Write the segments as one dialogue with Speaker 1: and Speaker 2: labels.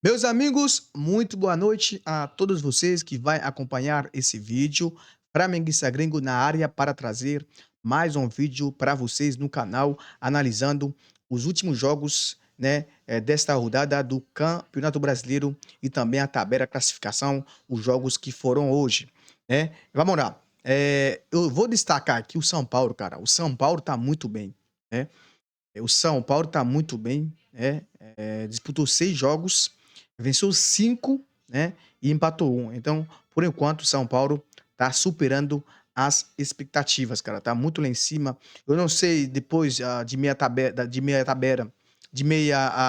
Speaker 1: Meus amigos, muito boa noite a todos vocês que vai acompanhar esse vídeo. Flamenguista Gringo na área para trazer mais um vídeo para vocês no canal, analisando os últimos jogos, né, desta rodada do Campeonato Brasileiro e também a tabela classificação, os jogos que foram hoje, né? Vamos lá. Eu vou destacar aqui o São Paulo, cara. O São Paulo tá muito bem, né? O São Paulo tá muito bem, né? Disputou 6 jogos, venceu 5, né, e empatou um. Então, por enquanto, o São Paulo tá superando as expectativas, cara, tá muito lá em cima. Eu não sei depois, de meia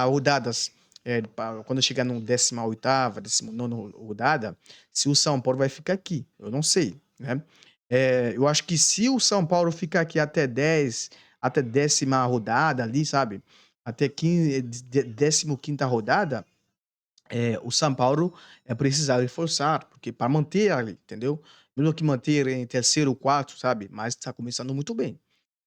Speaker 1: rodadas, quando chegar no 18ª, 19ª rodada, se o São Paulo vai ficar aqui, eu não sei, né. Eu acho que se o São Paulo ficar aqui até 10ª rodada ali, sabe, até 15ª rodada, o São Paulo precisar reforçar, porque para manter ali, entendeu? Mesmo que manter em terceiro, quarto, sabe? Mas está começando muito bem.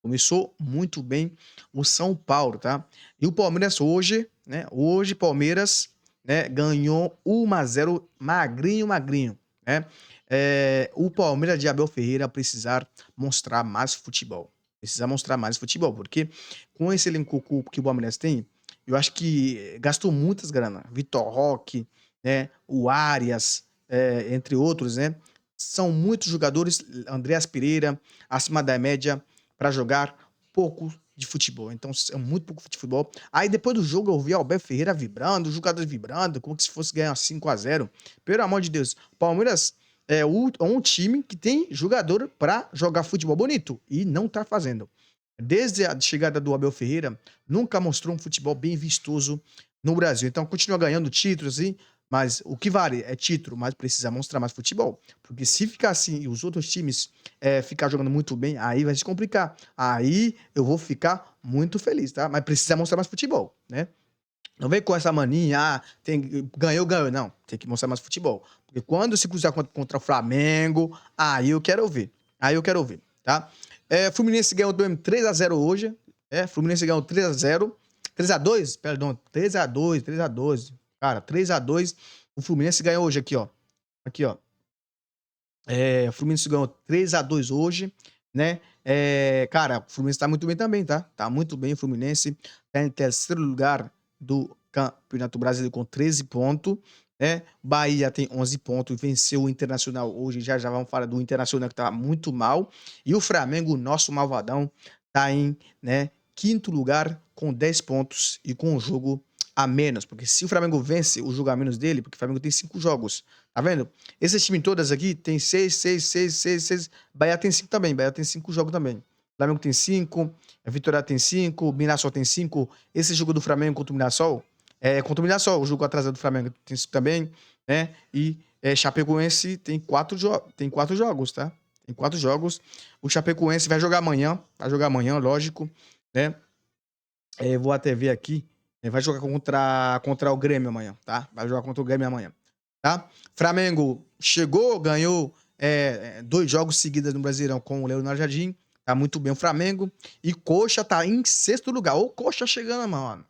Speaker 1: Começou muito bem o São Paulo, tá? E o Palmeiras hoje, né? Hoje, Palmeiras, né? Ganhou 1-0, magrinho, magrinho, né? O Palmeiras de Abel Ferreira precisar mostrar mais futebol. Precisa mostrar mais futebol, porque com esse elenco que o Palmeiras tem, eu acho que gastou muitas grana. Vitor Roque, né, o Arias, entre outros, né? São muitos jogadores, Andreas Pereira, acima da média, para jogar pouco de futebol. Então, é muito pouco de futebol. Aí, depois do jogo, eu vi Alberto Ferreira vibrando, os jogadores vibrando, como se fosse ganhar 5-0. Pelo amor de Deus. Palmeiras é um time que tem jogador para jogar futebol bonito e não tá fazendo. Desde a chegada do Abel Ferreira, nunca mostrou um futebol bem vistoso no Brasil. Então continua ganhando títulos, sim, mas o que vale é título, mas precisa mostrar mais futebol. Porque se ficar assim e os outros times ficar jogando muito bem, aí vai se complicar. Aí eu vou ficar muito feliz, tá? Mas precisa mostrar mais futebol, né? Não vem com essa mania, ganhou, ganhou. Não, tem que mostrar mais futebol. Porque quando se cruzar contra o Flamengo, aí eu quero ver. Aí eu quero ver, tá? Fluminense ganhou do 3-0 hoje. Fluminense ganhou 3-0. 3-2, perdão, 3-2, 3-2. Cara, 3-2. O Fluminense ganhou hoje aqui, ó. Aqui, ó. O Fluminense ganhou 3-2 hoje, né? Cara, o Fluminense tá muito bem também, tá? Tá muito bem o Fluminense. Tá em terceiro lugar do Campeonato Brasileiro com 13 pontos, né? Bahia tem 11 pontos, venceu o Internacional hoje. Já vamos falar do Internacional que tá muito mal. E o Flamengo, nosso malvadão, tá em, né, quinto lugar com 10 pontos e com um jogo a menos. Porque se o Flamengo vence o jogo a menos dele, porque o Flamengo tem 5 jogos, tá vendo? Esses times todas aqui tem 6, 6, 6, 6, 6. Bahia tem 5 também. Bahia tem 5 jogos também. Flamengo tem 5, a Vitória tem 5, Mirassol tem 5. Esse jogo do Flamengo contra o Mirassol contra o Mirassol, o jogo atrasado do Flamengo tem 5 também, né? E Chapecoense tem 4 jogos, tá? Tem 4 jogos. O Chapecoense vai jogar amanhã, lógico, né? Vou até ver aqui. Vai jogar contra o Grêmio amanhã, tá? Vai jogar contra o Grêmio amanhã, tá? Flamengo chegou, ganhou 2 jogos seguidos no Brasileirão com o Leonardo Jardim. Tá muito bem o Flamengo. E Coxa tá em sexto lugar. Ô, Coxa chegando, mano.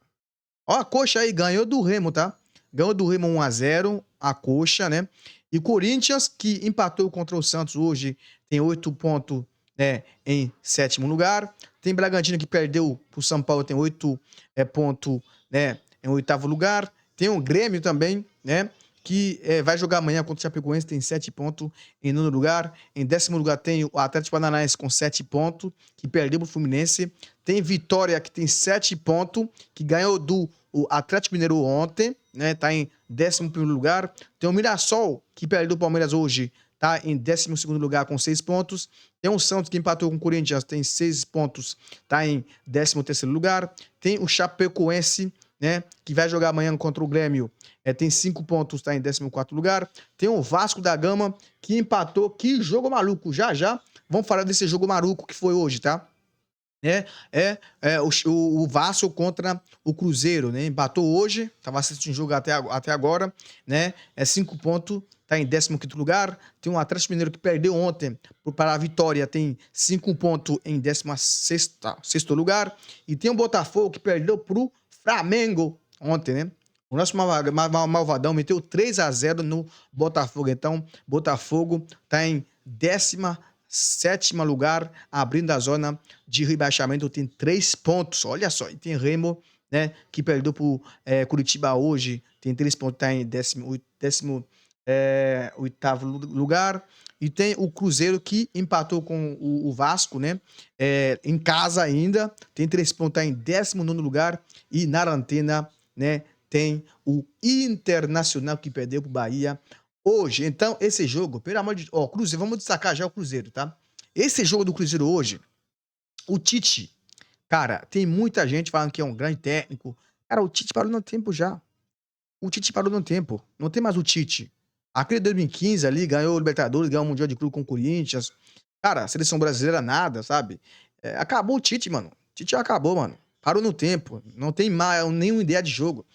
Speaker 1: Ó, a Coxa aí ganhou do Remo, tá? Ganhou do Remo 1-0, a Coxa, né? E Corinthians, que empatou contra o Santos hoje, tem 8 pontos, né, em sétimo lugar. Tem Bragantino que perdeu pro São Paulo, tem 8 pontos, né, em oitavo lugar. Tem o Grêmio também, né? Que vai jogar amanhã contra o Chapecoense, tem 7 pontos em nono lugar. Em décimo lugar tem o Atlético Paranaense com 7 pontos, que perdeu pro Fluminense. Tem Vitória, que tem 7 pontos, que ganhou do Atlético Mineiro ontem, né? Tá em 11º lugar. Tem o Mirassol, que perdeu o Palmeiras hoje, tá em 12º lugar com 6 pontos. Tem o Santos, que empatou com o Corinthians, tem 6 pontos, tá em 13º lugar. Tem o Chapecoense, né, que vai jogar amanhã contra o Grêmio, tem 5 pontos, tá em 14º lugar. Tem o Vasco da Gama, que empatou. Que jogo maluco, já vamos falar desse jogo maluco que foi hoje, tá? O Vasco contra o Cruzeiro, né? Empatou hoje, tava assistindo o jogo até agora, né? 5 pontos, tá em 15º lugar. Tem um Atlético Mineiro que perdeu ontem para a Vitória, tem 5 pontos em 16º lugar. E tem o Botafogo que perdeu pro Flamengo ontem, né? O nosso Malvadão meteu 3-0 no Botafogo. Então, Botafogo está em 17º lugar, abrindo a zona de rebaixamento. Tem 3 pontos. Olha só. E tem Remo, né, que perdeu para Curitiba hoje. Tem 3 pontos, está em 18º lugar. E tem o Cruzeiro que empatou com o Vasco, né? Em casa ainda. Tem 3 pontos, está em 19º lugar. E na lanterna, né, tem o Internacional que perdeu pro Bahia hoje. Então, esse jogo, pelo amor de Deus, Cruzeiro, vamos destacar já o Cruzeiro, tá? Esse jogo do Cruzeiro hoje, o Tite, cara, tem muita gente falando que é um grande técnico. Cara, o Tite parou no tempo já. O Tite parou no tempo. Não tem mais o Tite. Aquele 2015 ali, ganhou o Libertadores, ganhou o Mundial de Clube com o Corinthians. Cara, a seleção brasileira nada, sabe? Acabou o Tite, mano. O Tite acabou, mano. Parou no tempo. Não tem mais nenhuma ideia de jogo.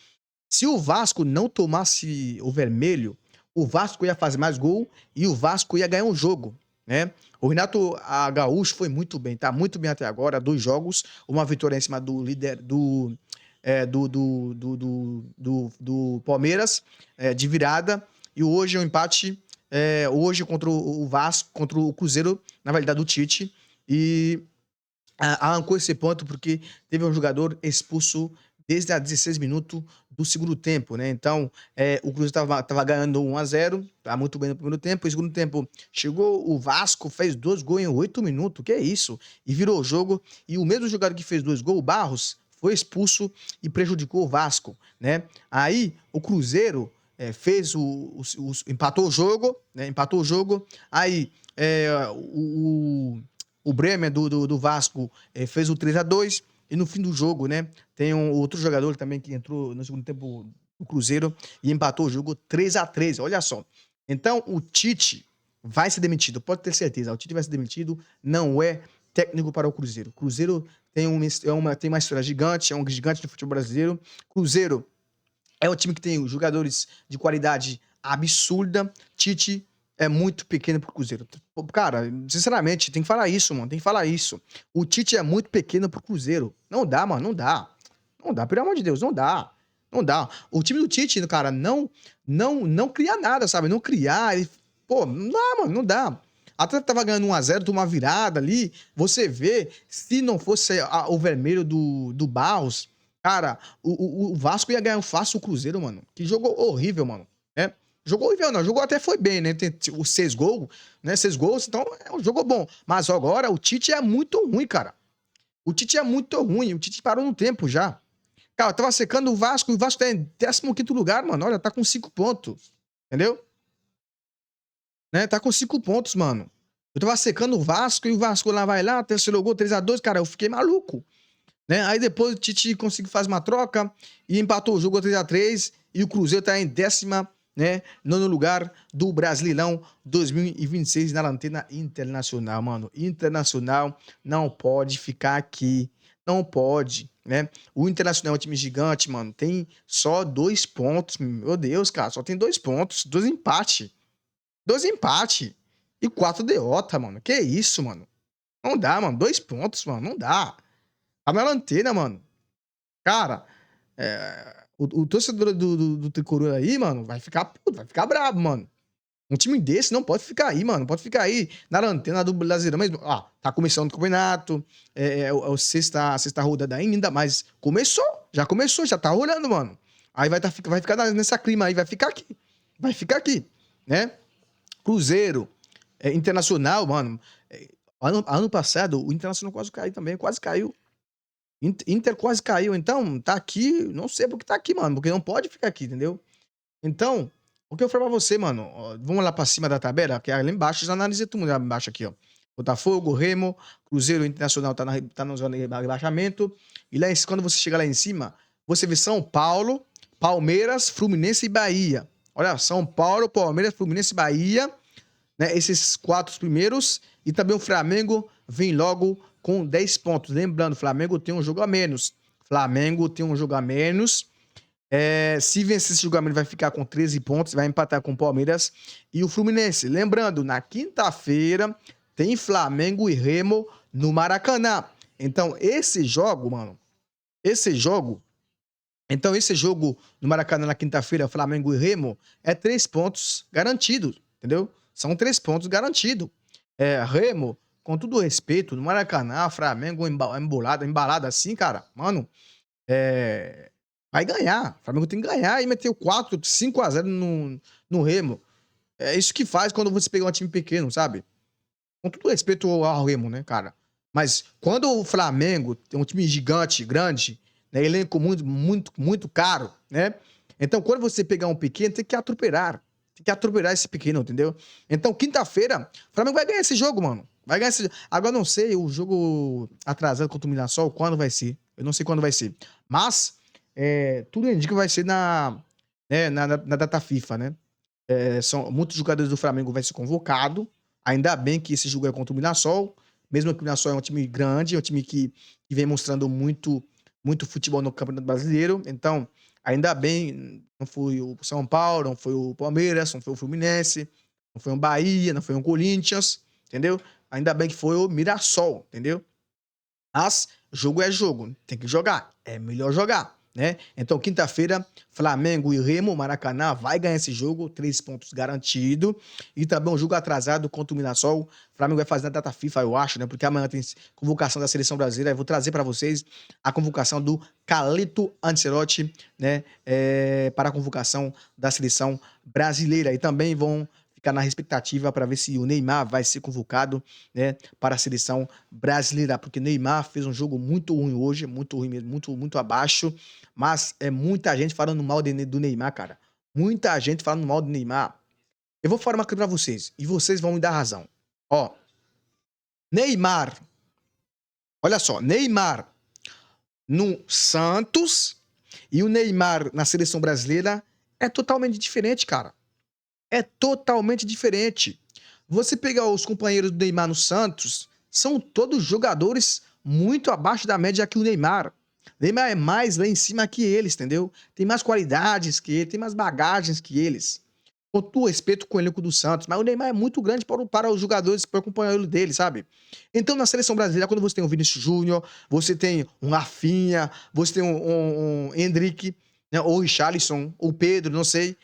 Speaker 1: Se o Vasco não tomasse o vermelho, o Vasco ia fazer mais gol e o Vasco ia ganhar um jogo, né? O Renato Gaúcho foi muito bem, tá muito bem até agora, 2 jogos, uma vitória em cima do líder do Palmeiras, de virada, e hoje é um empate, hoje contra o Vasco, contra o Cruzeiro, na realidade do Tite, e arrancou esse ponto porque teve um jogador expulso desde a 16 minutos do segundo tempo, né? Então, o Cruzeiro tava ganhando 1-0, tá muito bem no primeiro tempo. No segundo tempo, chegou o Vasco, fez 2 gols em 8 minutos, que é isso? E virou o jogo. E o mesmo jogador que fez 2 gols, o Barros, foi expulso e prejudicou o Vasco, né? Aí, o Cruzeiro fez empatou o jogo, né? Empatou o jogo. Aí, o Bremer do Vasco fez o 3-2. E no fim do jogo, né, tem um outro jogador também que entrou no segundo tempo do Cruzeiro e empatou o jogo 3-3. Olha só. Então, o Tite vai ser demitido, pode ter certeza. O Tite vai ser demitido, não é técnico para o Cruzeiro. O Cruzeiro tem uma história gigante, é um gigante do futebol brasileiro. Cruzeiro é um time que tem jogadores de qualidade absurda. Tite é muito pequeno pro Cruzeiro. Cara, sinceramente, tem que falar isso, mano. Tem que falar isso. O Tite é muito pequeno pro Cruzeiro. Não dá, mano. Não dá. Não dá, pelo amor de Deus. Não dá. Não dá. O time do Tite, cara, não cria nada, sabe? Não criar. Pô, não dá, mano. Não dá. Até tava ganhando 1-0, tomou uma virada ali. Você vê, se não fosse o vermelho do Barros, cara, o Vasco ia ganhar fácil o Cruzeiro, mano. Que jogo horrível, mano. Né? Jogou horrível, não. Jogou até foi bem, né? Tem os 6 gols, né? 6 gols, então é um jogo bom. Mas agora o Tite é muito ruim, cara. O Tite é muito ruim. O Tite parou no tempo já. Cara, tava secando o Vasco e o Vasco tá em 15º lugar, mano. Olha, tá com 5 pontos. Entendeu? Né? Tá com 5 pontos, mano. Eu tava secando o Vasco e o Vasco lá vai lá, terceiro gol, 3-2, cara, eu fiquei maluco. Né? Aí depois o Tite conseguiu fazer uma troca e empatou o jogo 3-3 e o Cruzeiro tá em 10º, né, nono lugar do Brasileirão 2026 na lanterna internacional, mano. Internacional não pode ficar aqui. Não pode, né? O Internacional é um time gigante, mano. Tem só 2 pontos. Meu Deus, cara. Só tem 2 pontos. 2 empates. 2 empates. E 4 derrotas, mano. Que isso, mano? Não dá, mano. 2 pontos, mano. Não dá. Tá na lanterna, mano. Cara, o torcedor do Tricolor aí, mano, vai ficar puto, vai ficar brabo, mano. Um time desse não pode ficar aí, mano. Não pode ficar aí na lanterna do Brasileirão mesmo. Tá começando o campeonato, a sexta rodada ainda, mas começou, já tá rolando, mano. Aí vai ficar nessa clima aí, vai ficar aqui, né? Cruzeiro, Internacional, mano. Ano passado, o Internacional quase caiu também, quase caiu. Inter quase caiu, então tá aqui, não sei porque tá aqui, mano, porque não pode ficar aqui, entendeu? Então, o que eu falo pra você, mano, ó, vamos lá pra cima da tabela, que é ali embaixo, já analisei tudo lá embaixo aqui, ó. Botafogo, Remo, Cruzeiro, Internacional tá na zona de rebaixamento, e lá quando você chega lá em cima, você vê São Paulo, Palmeiras, Fluminense e Bahia. Olha, São Paulo, Palmeiras, Fluminense e Bahia, né, esses 4 primeiros, e também o Flamengo vem logo com 10 pontos. Lembrando, o Flamengo tem um jogo a menos. Se vencer esse jogo a menos, vai ficar com 13 pontos, vai empatar com o Palmeiras e o Fluminense. Lembrando, na quinta-feira tem Flamengo e Remo no Maracanã. Então, esse jogo, mano, Então, esse jogo no Maracanã na quinta-feira, Flamengo e Remo, é 3 pontos garantidos, entendeu? São 3 pontos garantidos. Remo, com todo respeito, no Maracanã, Flamengo embalado assim, cara, mano, vai ganhar. O Flamengo tem que ganhar e meteu 5 a 0 no Remo. É isso que faz quando você pega um time pequeno, sabe? Com todo respeito ao Remo, né, cara? Mas quando o Flamengo tem um time gigante, grande, né, elenco muito, muito, muito caro, né? Então, quando você pegar um pequeno, tem que atropelar. Tem que atropelar esse pequeno, entendeu? Então, quinta-feira, o Flamengo vai ganhar esse jogo, mano. Vai ganhar esse jogo. Agora, eu não sei o jogo atrasado contra o Mirassol, quando vai ser. Eu não sei quando vai ser. Mas, tudo indica que vai ser na data FIFA, né? Muitos jogadores do Flamengo vai ser convocado. Ainda bem que esse jogo é contra o Mirassol. Mesmo que o Mirassol é um time grande, é um time que vem mostrando muito, muito futebol no Campeonato Brasileiro. Então, ainda bem, não foi o São Paulo, não foi o Palmeiras, não foi o Fluminense, não foi o Bahia, não foi o Corinthians, entendeu? Ainda bem que foi o Mirassol, entendeu? Mas jogo é jogo, tem que jogar, é melhor jogar, né? Então, quinta-feira, Flamengo e Remo, Maracanã, vai ganhar esse jogo, 3 pontos garantido. E também um jogo atrasado contra o Mirassol. Flamengo vai fazer na data FIFA, eu acho, né? Porque amanhã tem convocação da seleção brasileira. Eu vou trazer para vocês a convocação do Carleto Ancelotti, né? Para a convocação da seleção brasileira. E também vão ficar na expectativa para ver se o Neymar vai ser convocado, né, para a seleção brasileira, porque Neymar fez um jogo muito ruim hoje, muito ruim mesmo, muito, muito abaixo, mas é muita gente falando mal do Neymar, cara. Muita gente falando mal do Neymar. Eu vou falar uma coisa pra vocês, e vocês vão me dar razão. Ó, Neymar, olha só, Neymar no Santos e o Neymar na seleção brasileira é totalmente diferente, cara. É totalmente diferente. Você pegar os companheiros do Neymar no Santos, são todos jogadores muito abaixo da média que o Neymar. O Neymar é mais lá em cima que eles, entendeu? Tem mais qualidades que ele, tem mais bagagens que eles. Com todo respeito com o elenco do Santos, mas o Neymar é muito grande para os jogadores, para o companheiro dele, sabe? Então, na seleção brasileira, quando você tem o Vinícius Júnior, você tem um Rafinha, você tem um Endrick, né, ou o Richarlison, ou o Pedro, não sei.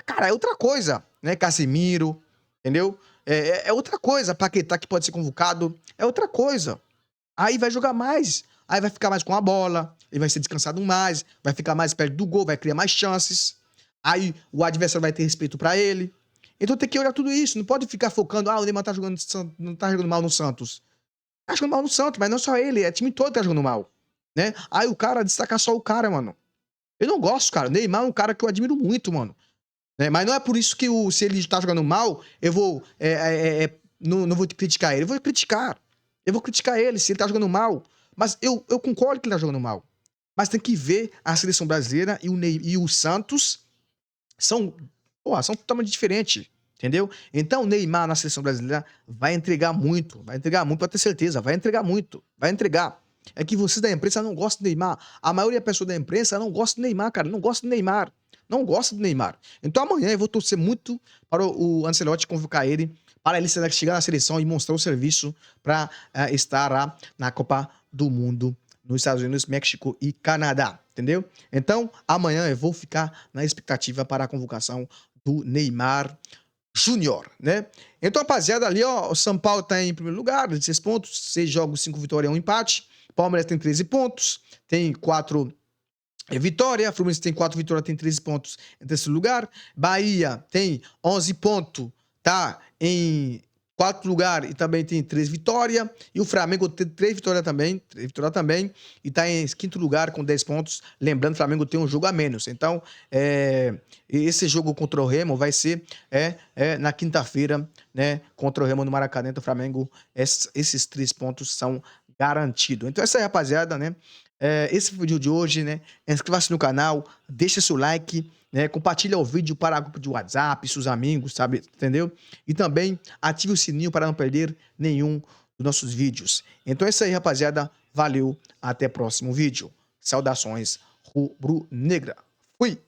Speaker 1: Cara, é outra coisa, né? Casemiro, entendeu? É outra coisa. Paquetá que pode ser convocado, é outra coisa. Aí vai jogar mais, aí vai ficar mais com a bola, ele vai ser descansado mais, vai ficar mais perto do gol, vai criar mais chances. Aí o adversário vai ter respeito pra ele. Então tem que olhar tudo isso, não pode ficar focando, o Neymar tá jogando, não tá jogando mal no Santos. Tá jogando mal no Santos, mas não só ele, é o time todo que tá jogando mal, né? Aí o cara destacar só o cara, mano. Eu não gosto, cara. O Neymar é um cara que eu admiro muito, mano. Né? Mas não é por isso que se ele tá jogando mal, eu vou não vou criticar ele. Eu vou criticar. Eu vou criticar ele se ele tá jogando mal. Mas eu concordo que ele tá jogando mal. Mas tem que ver a seleção brasileira e o Santos são totalmente diferentes. Entendeu? Então o Neymar na seleção brasileira vai entregar muito, pode ter certeza, vai entregar muito, vai entregar. É que vocês da imprensa não gostam do Neymar. A maioria da pessoa da imprensa não gosta do Neymar, cara, não gosta do Neymar. Não gosta do Neymar. Então amanhã eu vou torcer muito para o Ancelotti convocar ele, para ele chegar na seleção e mostrar o serviço para estar lá na Copa do Mundo nos Estados Unidos, México e Canadá, entendeu? Então amanhã eu vou ficar na expectativa para a convocação do Neymar Júnior, né? Então, rapaziada, ali, ó, o São Paulo tá em primeiro lugar, 16 pontos, 6 jogos, 5 vitórias, 1 empate. Palmeiras tem 13 pontos, tem 4 vitórias. Fluminense tem 4 vitórias, tem 13 pontos em terceiro lugar. Bahia tem 11 pontos, tá em quarto lugar e também tem 3 vitórias. E o Flamengo tem 3 vitórias também, e tá em quinto lugar com 10 pontos. Lembrando, o Flamengo tem um jogo a menos. Então, esse jogo contra o Remo vai ser na quinta-feira, né? Contra o Remo no Maracanã. Então, o Flamengo, esses 3 pontos são garantidos. Então, essa aí, rapaziada, né? Esse foi o vídeo de hoje, né? Inscreva-se no canal, deixa seu like, né? Compartilha o vídeo para o grupo de WhatsApp, seus amigos, sabe? Entendeu? E também ative o sininho para não perder nenhum dos nossos vídeos. Então é isso aí, rapaziada. Valeu, até o próximo vídeo. Saudações rubro-negra. Fui!